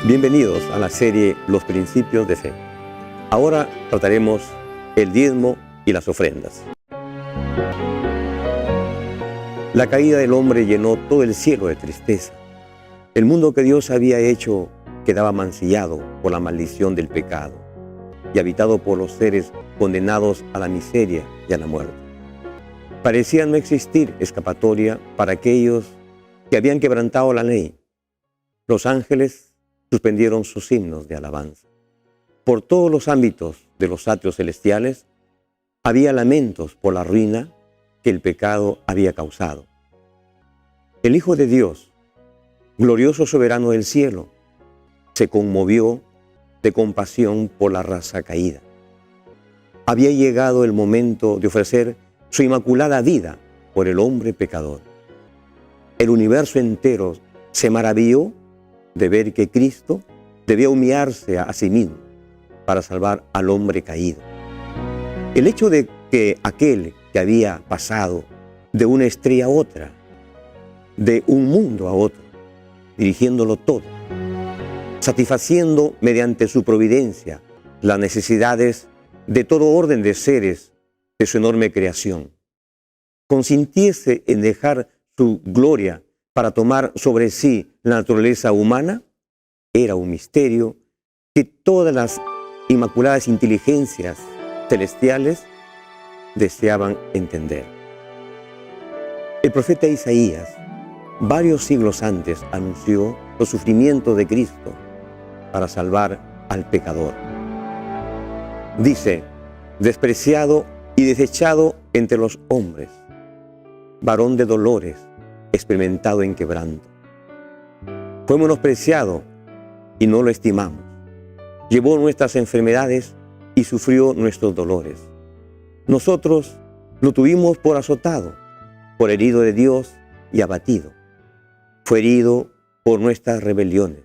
Bienvenidos a la serie Los Principios de Fe. Ahora trataremos el diezmo y las ofrendas. La caída del hombre llenó todo el cielo de tristeza. El mundo que Dios había hecho quedaba mancillado por la maldición del pecado y habitado por los seres condenados a la miseria y a la muerte. Parecía no existir escapatoria para aquellos que habían quebrantado la ley. Los ángeles suspendieron sus himnos de alabanza. Por todos los ámbitos de los atrios celestiales había lamentos por la ruina que el pecado había causado. El Hijo de Dios, glorioso soberano del cielo, se conmovió de compasión por la raza caída. Había llegado el momento de ofrecer su inmaculada vida por el hombre pecador. El universo entero se maravilló de ver que Cristo debía humillarse a sí mismo para salvar al hombre caído. El hecho de que aquel que había pasado de una estrella a otra, de un mundo a otro, dirigiéndolo todo, satisfaciendo mediante su providencia las necesidades de todo orden de seres de su enorme creación, consintiese en dejar su gloria para tomar sobre sí la naturaleza humana, era un misterio que todas las inmaculadas inteligencias celestiales deseaban entender. El profeta Isaías, varios siglos antes, anunció los sufrimientos de Cristo para salvar al pecador. Dice: despreciado y desechado entre los hombres, varón de dolores, experimentado en quebranto. Fue menospreciado y no lo estimamos. Llevó nuestras enfermedades y sufrió nuestros dolores. Nosotros lo tuvimos por azotado, por herido de Dios y abatido. Fue herido por nuestras rebeliones,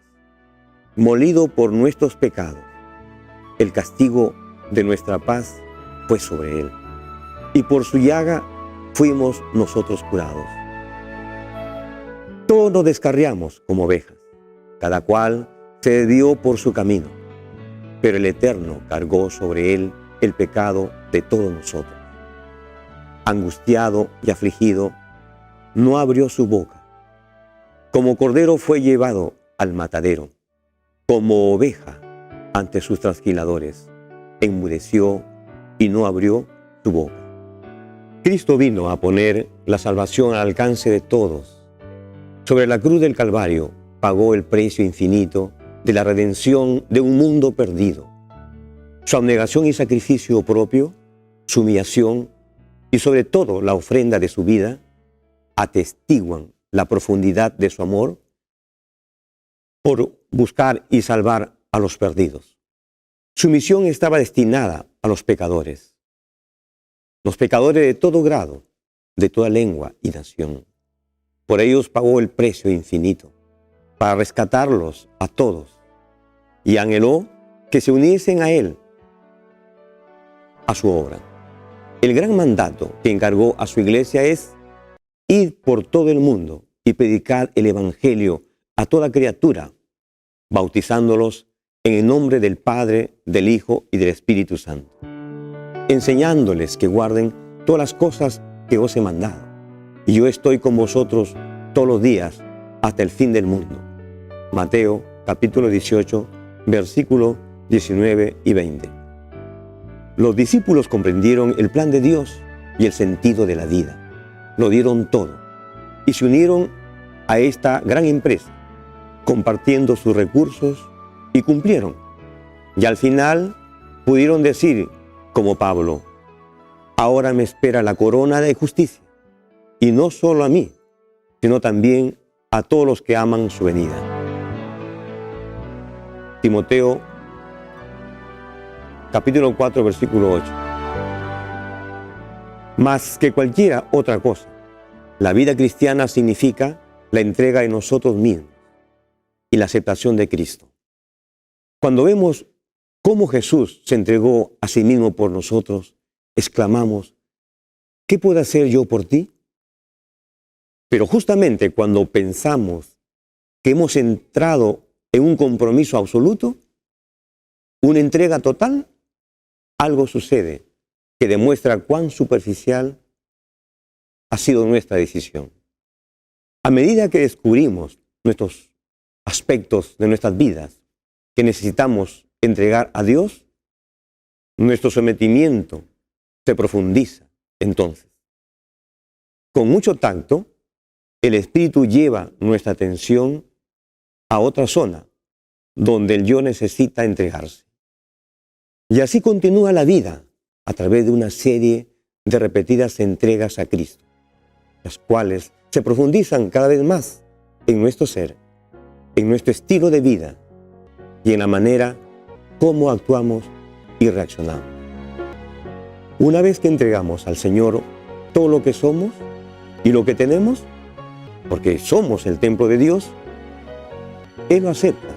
molido por nuestros pecados. El castigo de nuestra paz fue sobre él, y por su llaga fuimos nosotros curados. Todos nos descarriamos como ovejas, cada cual se desvió por su camino, pero el Eterno cargó sobre él el pecado de todos nosotros. Angustiado y afligido, no abrió su boca. Como cordero fue llevado al matadero, como oveja ante sus trasquiladores, enmudeció y no abrió su boca. Cristo vino a poner la salvación al alcance de todos. Sobre la cruz del Calvario pagó el precio infinito de la redención de un mundo perdido. Su abnegación y sacrificio propio, su humillación y sobre todo la ofrenda de su vida atestiguan la profundidad de su amor por buscar y salvar a los perdidos. Su misión estaba destinada a los pecadores de todo grado, de toda lengua y nación. Por ellos pagó el precio infinito, para rescatarlos a todos, y anheló que se uniesen a él, a su obra. El gran mandato que encargó a su iglesia es: id por todo el mundo y predicar el evangelio a toda criatura, bautizándolos en el nombre del Padre, del Hijo y del Espíritu Santo, enseñándoles que guarden todas las cosas que os he mandado. Y yo estoy con vosotros todos los días hasta el fin del mundo. Mateo capítulo 18, versículos 19 y 20. Los discípulos comprendieron el plan de Dios y el sentido de la vida. Lo dieron todo y se unieron a esta gran empresa, compartiendo sus recursos, y cumplieron. Y al final pudieron decir, como Pablo: ahora me espera la corona de justicia, y no solo a mí, sino también a todos los que aman su venida. Timoteo, capítulo 4, versículo 8. Más que cualquiera otra cosa, la vida cristiana significa la entrega de nosotros mismos y la aceptación de Cristo. Cuando vemos cómo Jesús se entregó a sí mismo por nosotros, exclamamos: ¿qué puedo hacer yo por ti? Pero justamente cuando pensamos que hemos entrado en un compromiso absoluto, una entrega total, algo sucede que demuestra cuán superficial ha sido nuestra decisión. A medida que descubrimos nuestros aspectos de nuestras vidas que necesitamos entregar a Dios, nuestro sometimiento se profundiza entonces. Con mucho tacto, el Espíritu lleva nuestra atención a otra zona donde el yo necesita entregarse. Y así continúa la vida a través de una serie de repetidas entregas a Cristo, las cuales se profundizan cada vez más en nuestro ser, en nuestro estilo de vida y en la manera como actuamos y reaccionamos. Una vez que entregamos al Señor todo lo que somos y lo que tenemos, porque somos el templo de Dios, Él lo acepta,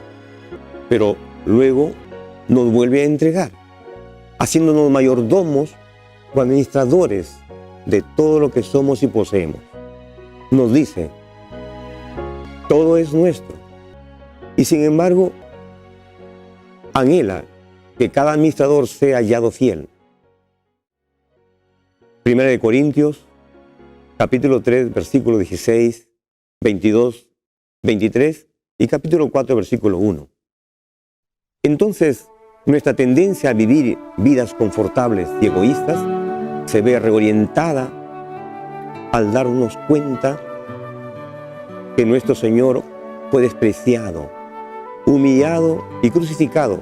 pero luego nos vuelve a entregar, haciéndonos mayordomos o administradores de todo lo que somos y poseemos. Nos dice, todo es nuestro, y sin embargo, anhela que cada administrador sea hallado fiel. 1 Corintios, capítulo 3, versículo 16, 22, 23 y capítulo 4, versículo 1. Entonces, nuestra tendencia a vivir vidas confortables y egoístas se ve reorientada al darnos cuenta que nuestro Señor fue despreciado, humillado y crucificado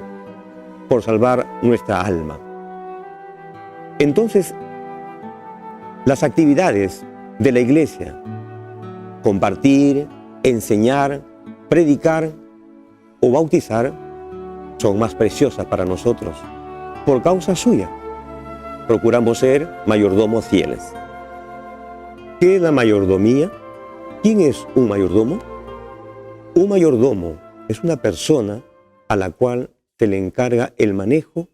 por salvar nuestra alma. Entonces, las actividades de la iglesia, compartir, enseñar, predicar o bautizar, son más preciosas para nosotros por causa suya. Procuramos ser mayordomos fieles. ¿Qué es la mayordomía? ¿Quién es un mayordomo? Un mayordomo es una persona a la cual se le encarga el manejo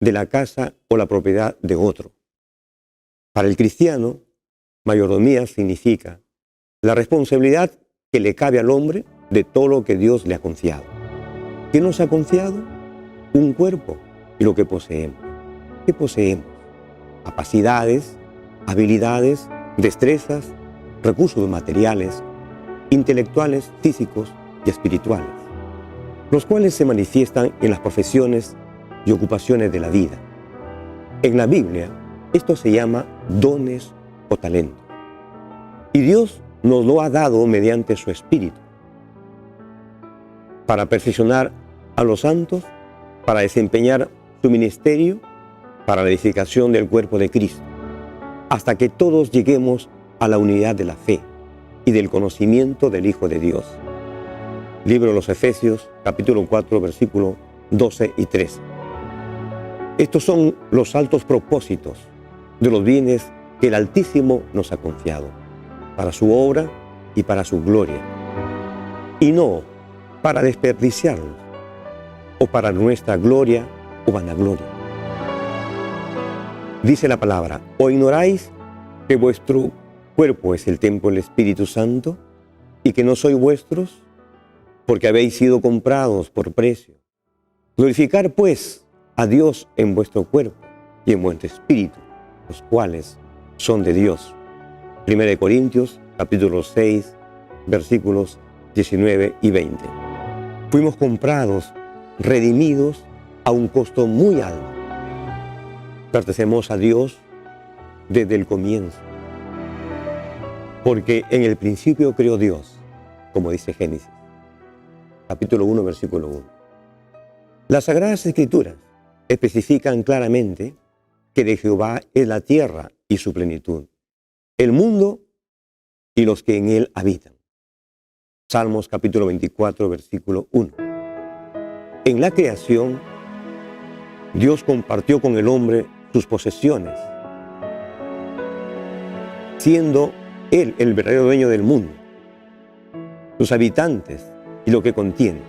de la casa o la propiedad de otro. Para el cristiano, mayordomía significa la responsabilidad que le cabe al hombre de todo lo que Dios le ha confiado. ¿Qué nos ha confiado? Un cuerpo y lo que poseemos. ¿Qué poseemos? Capacidades, habilidades, destrezas, recursos materiales, intelectuales, físicos y espirituales, los cuales se manifiestan en las profesiones y ocupaciones de la vida. En la Biblia, esto se llama dones o talentos. Y Dios nos lo ha dado mediante su Espíritu para perfeccionar a los santos, para desempeñar su ministerio, para la edificación del cuerpo de Cristo, hasta que todos lleguemos a la unidad de la fe y del conocimiento del Hijo de Dios. Libro de los Efesios, capítulo 4, versículos 12 y 13. Estos son los altos propósitos de los bienes que el Altísimo nos ha confiado, para su obra y para su gloria, y no para desperdiciarlos, o para nuestra gloria o vanagloria. Dice la palabra, ¿o ignoráis que vuestro cuerpo es el templo del Espíritu Santo y que no sois vuestros, porque habéis sido comprados por precio? Glorificar pues a Dios en vuestro cuerpo y en vuestro espíritu, los cuales son de Dios. 1 Corintios, capítulo 6, versículos 19 y 20. Fuimos comprados, redimidos a un costo muy alto. Pertenecemos a Dios desde el comienzo, porque en el principio creó Dios, como dice Génesis, capítulo 1, versículo 1. Las Sagradas Escrituras especifican claramente que de Jehová es la tierra y su plenitud, el mundo y los que en él habitan. Salmos capítulo 24, versículo 1. En la creación, Dios compartió con el hombre sus posesiones, siendo Él el verdadero dueño del mundo, sus habitantes y lo que contiene.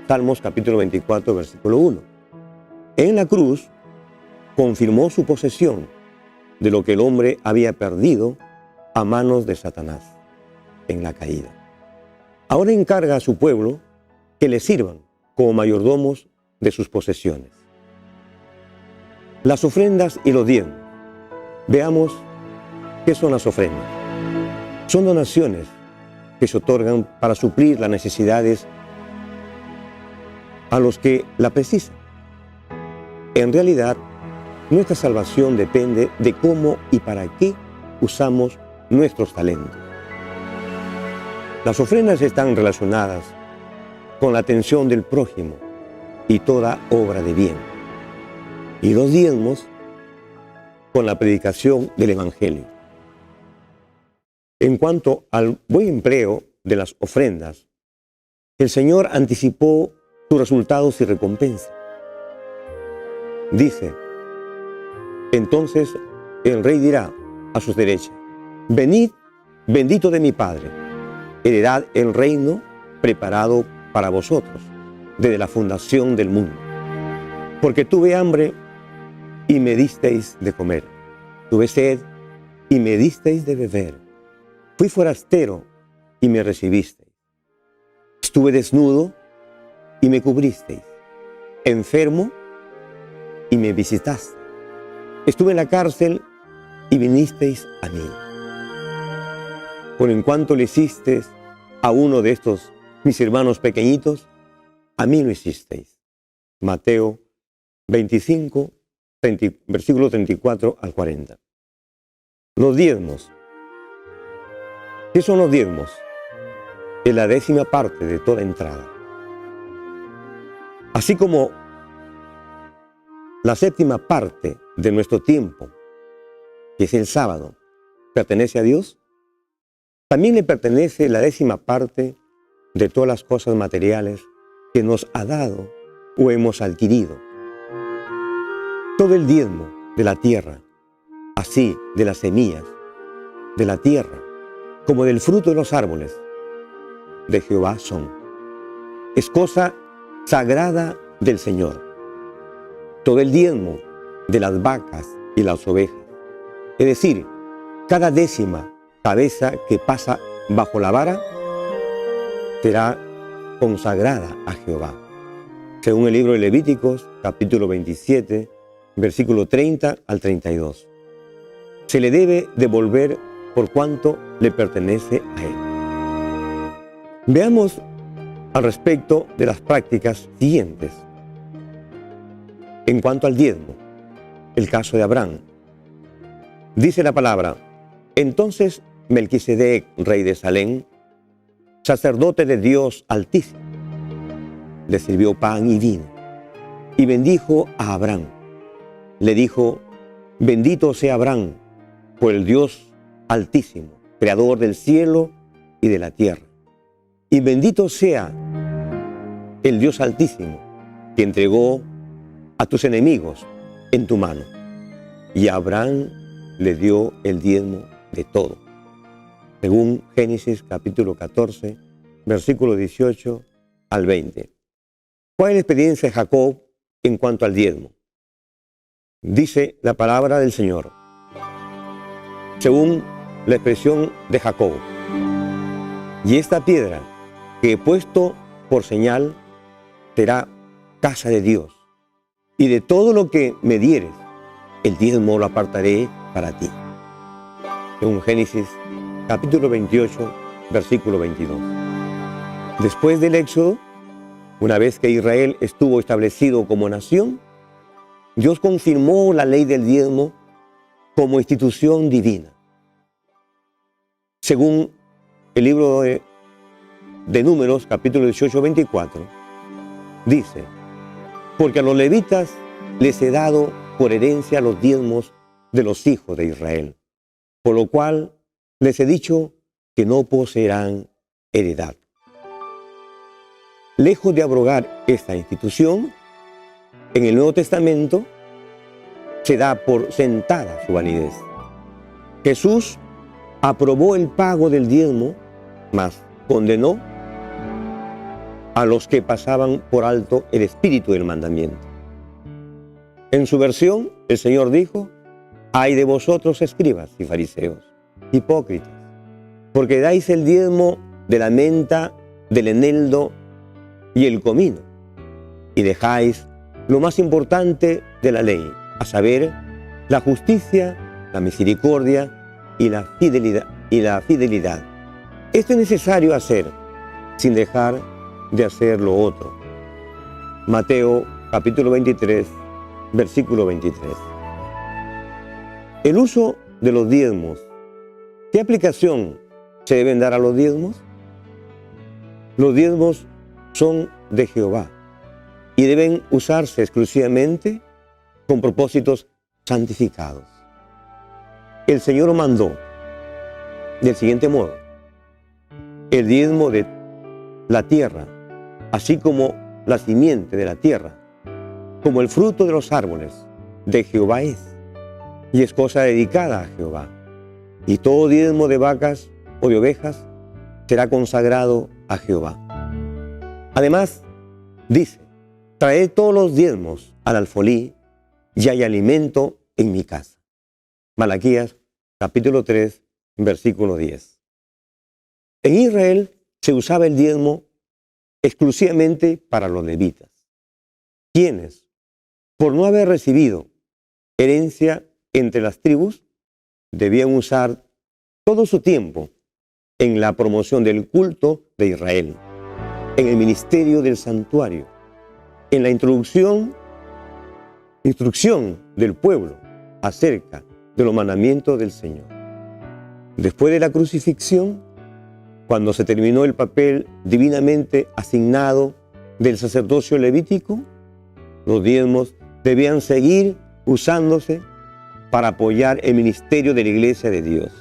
Salmos capítulo 24, versículo 1. En la cruz confirmó su posesión de lo que el hombre había perdido a manos de Satanás en la caída. Ahora encarga a su pueblo que le sirvan como mayordomos de sus posesiones. Las ofrendas y los diezmos. Veamos qué son las ofrendas. Son donaciones que se otorgan para suplir las necesidades a los que la precisan. En realidad, nuestra salvación depende de cómo y para qué usamos nuestros talentos. Las ofrendas están relacionadas con la atención del prójimo y toda obra de bien. Y los diezmos con la predicación del Evangelio. En cuanto al buen empleo de las ofrendas, el Señor anticipó sus resultados y recompensas. Dice, entonces el rey dirá a sus derechas, venid, bendito de mi Padre, heredad el reino preparado para vosotros desde la fundación del mundo. Porque tuve hambre y me disteis de comer, tuve sed y me disteis de beber, fui forastero y me recibisteis, estuve desnudo y me cubristeis, enfermo y me visitaste, estuve en la cárcel y vinisteis a mí. Por en cuanto le hicisteis a uno de estos mis hermanos pequeñitos, a mí lo hicisteis. Mateo 25, versículo 34 al 40. Los diezmos. ¿Qué son los diezmos? Es la 10ª parte de toda entrada. Así como la 7ª parte de nuestro tiempo, que es el sábado, pertenece a Dios, también le pertenece la 10ª parte de todas las cosas materiales que nos ha dado o hemos adquirido. Todo el diezmo de la tierra, así de las semillas de la tierra, como del fruto de los árboles, de Jehová son. Es cosa sagrada del Señor. Todo el diezmo de las vacas y las ovejas, es decir, cada 10ª cabeza que pasa bajo la vara, será consagrada a Jehová. Según el libro de Levíticos, capítulo 27, versículo 30 al 32. Se le debe devolver por cuanto le pertenece a él. Veamos al respecto de las prácticas siguientes. En cuanto al diezmo, el caso de Abraham. Dice la palabra, entonces Melquisedec, rey de Salem, sacerdote de Dios Altísimo, le sirvió pan y vino, y bendijo a Abraham. Le dijo, bendito sea Abraham por el Dios Altísimo, creador del cielo y de la tierra. Y bendito sea el Dios Altísimo, que entregó a tus enemigos en tu mano. Y a Abraham le dio el diezmo de todo. Según Génesis capítulo 14, versículo 18 al 20. ¿Cuál es la experiencia de Jacob en cuanto al diezmo? Dice la palabra del Señor, según la expresión de Jacob, y esta piedra que he puesto por señal será casa de Dios, y de todo lo que me dieres, el diezmo lo apartaré para ti. Según Génesis capítulo 28, versículo 22. Después del Éxodo, una vez que Israel estuvo establecido como nación, Dios confirmó la ley del diezmo como institución divina. Según el libro de Números, capítulo 18, 24, dice, porque a los levitas les he dado por herencia los diezmos de los hijos de Israel, por lo cual les he dicho que no poseerán heredad. Lejos de abrogar esta institución, en el Nuevo Testamento se da por sentada su validez. Jesús aprobó el pago del diezmo, mas condenó a los que pasaban por alto el espíritu del mandamiento. En su versión, el Señor dijo, ay de vosotros, escribas y fariseos, hipócritas, porque dais el diezmo de la menta, del eneldo y el comino, y dejáis lo más importante de la ley, a saber, la justicia, la misericordia y la fidelidad. Esto es necesario hacer, sin dejar de hacer lo otro. Mateo capítulo 23, versículo 23. El uso de los diezmos. ¿Qué aplicación se deben dar a los diezmos? Los diezmos son de Jehová y deben usarse exclusivamente con propósitos santificados. El Señor mandó del siguiente modo: el diezmo de la tierra, así como la simiente de la tierra, como el fruto de los árboles, de Jehová es, y es cosa dedicada a Jehová. Y todo diezmo de vacas o de ovejas será consagrado a Jehová. Además, dice: traed todos los diezmos al alfolí, y hay alimento en mi casa. Malaquías capítulo 3, versículo 10. En Israel se usaba el diezmo exclusivamente para los levitas, quienes, por no haber recibido herencia entre las tribus, debían usar todo su tiempo en la promoción del culto de Israel, en el ministerio del santuario, en la instrucción del pueblo acerca de los mandamientos del Señor. Después de la crucifixión, cuando se terminó el papel divinamente asignado del sacerdocio levítico, los diezmos debían seguir usándose para apoyar el ministerio de la Iglesia de Dios.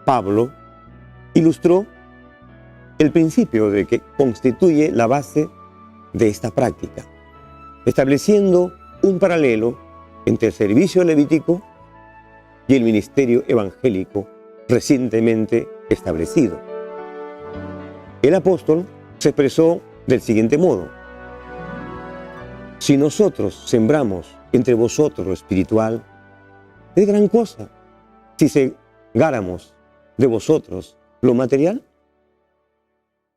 Pablo ilustró el principio de que constituye la base de esta práctica, estableciendo un paralelo entre el servicio levítico y el ministerio evangélico recientemente establecido. El apóstol se expresó del siguiente modo: si nosotros sembramos entre vosotros lo espiritual, es gran cosa si segáramos de vosotros lo material.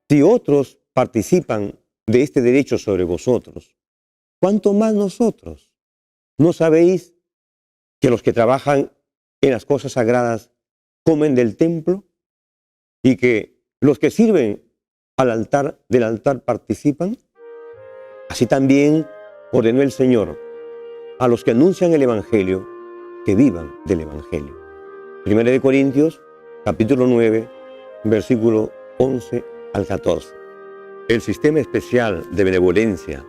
Si otros participan de este derecho sobre vosotros, ¿cuánto más nosotros? ¿No sabéis que los que trabajan en las cosas sagradas comen del templo y que los que sirven del altar participan? Así también ordenó el Señor a los que anuncian el Evangelio que vivan del Evangelio. 1 Corintios capítulo 9, versículo 11 al 14. El sistema especial de benevolencia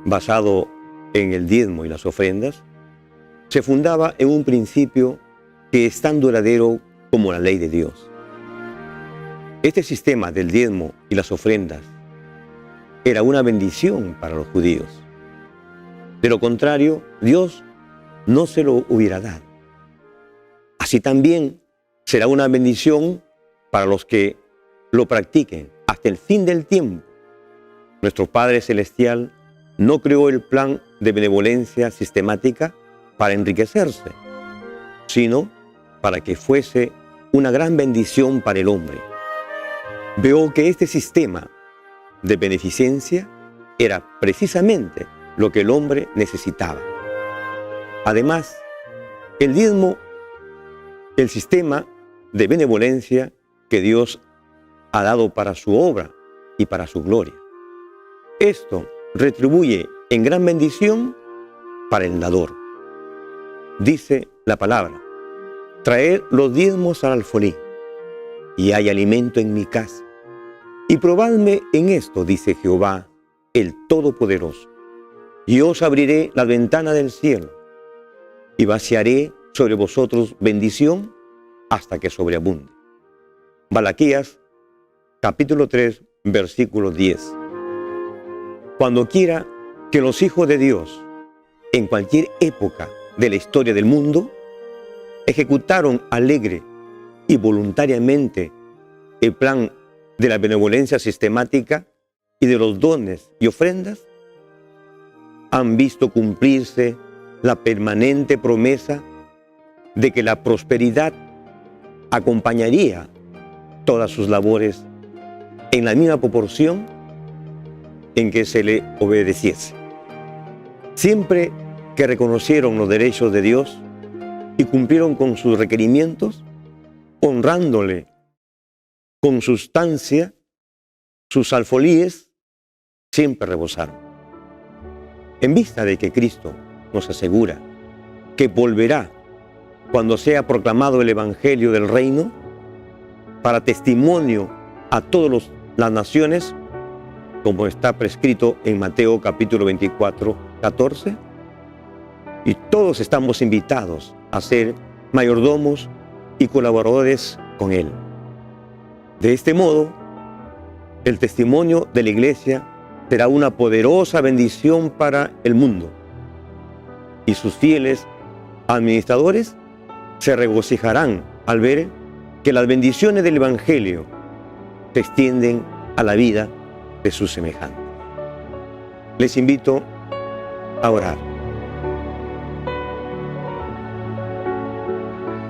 basado en el diezmo y las ofrendas se fundaba en un principio que es tan duradero como la ley de Dios. Este sistema del diezmo y las ofrendas era una bendición para los judíos. De lo contrario, Dios no se lo hubiera dado. Así también será una bendición para los que lo practiquen hasta el fin del tiempo. Nuestro Padre Celestial no creó el plan de benevolencia sistemática para enriquecerse, sino para que fuese una gran bendición para el hombre. Veo que este sistema de beneficencia era precisamente lo que el hombre necesitaba. Además, el diezmo, el sistema de benevolencia que Dios ha dado para su obra y para su gloria. Esto retribuye en gran bendición para el dador. Dice la palabra: traed los diezmos al alfolí, y hay alimento en mi casa. Y probadme en esto, dice Jehová, el Todopoderoso. Y os abriré la ventana del cielo, y vaciaré sobre vosotros bendición hasta que sobreabunde. Malaquías, capítulo 3, versículo 10. Cuando quiera que los hijos de Dios, en cualquier época de la historia del mundo, ejecutaron alegre y voluntariamente el plan de la benevolencia sistemática y de los dones y ofrendas, han visto cumplirse la permanente promesa de que la prosperidad acompañaría todas sus labores en la misma proporción en que se le obedeciese. Siempre que reconocieron los derechos de Dios y cumplieron con sus requerimientos, honrándole con sustancia, sus alfolíes siempre rebosaron. En vista de que Cristo nos asegura que volverá cuando sea proclamado el Evangelio del Reino, para testimonio a todas las naciones, como está prescrito en Mateo capítulo 24, 14, y todos estamos invitados a ser mayordomos y colaboradores con Él. De este modo, el testimonio de la Iglesia será una poderosa bendición para el mundo, y sus fieles administradores se regocijarán al ver que las bendiciones del Evangelio se extienden a la vida de sus semejantes. Les invito a orar.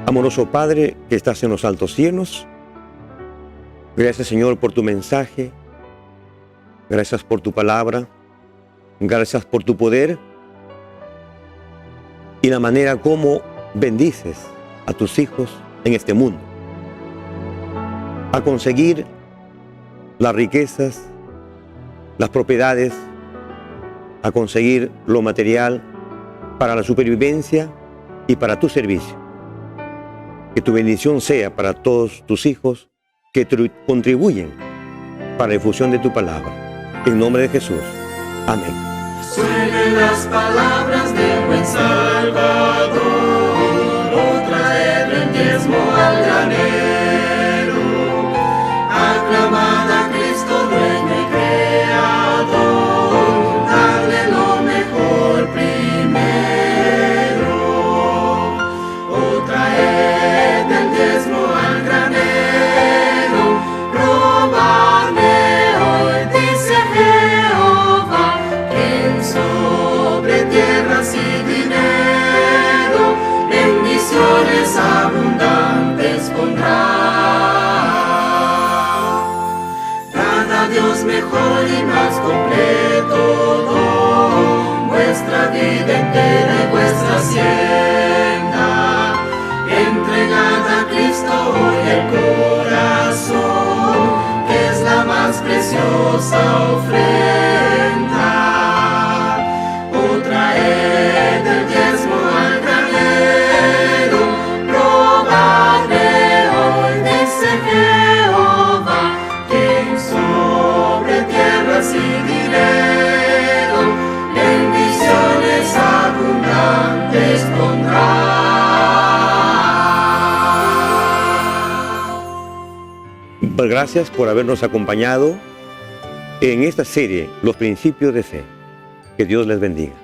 Amoroso Padre que estás en los altos cielos, gracias Señor por tu mensaje, gracias por tu palabra, gracias por tu poder y la manera como bendices a tus hijos en este mundo, a conseguir las riquezas, las propiedades, a conseguir lo material para la supervivencia y para tu servicio. Que tu bendición sea para todos tus hijos que contribuyen para la difusión de tu palabra. En nombre de Jesús. Amén. Suenen las palabras del buen Salvador, traer el diezmo al granero, aclamad a Cristo dueño y creador, darle lo mejor primero, traed el diezmo al granero, robadme hoy, dice Jehová, quien sobre tierras y dinero, bendiciones abundantes pondrá. Dad a Dios mejor y más completo don, vuestra vida entera y vuestra hacienda. Entregad a Cristo hoy el corazón, que es la más preciosa ofrenda. Traed el diezmo al granero, probadme hoy, dice Jehová, quien sobre tierras y dinero, bendiciones abundantes pondrá. Gracias por habernos acompañado en esta serie, Los Principios de Fe. Que Dios les bendiga.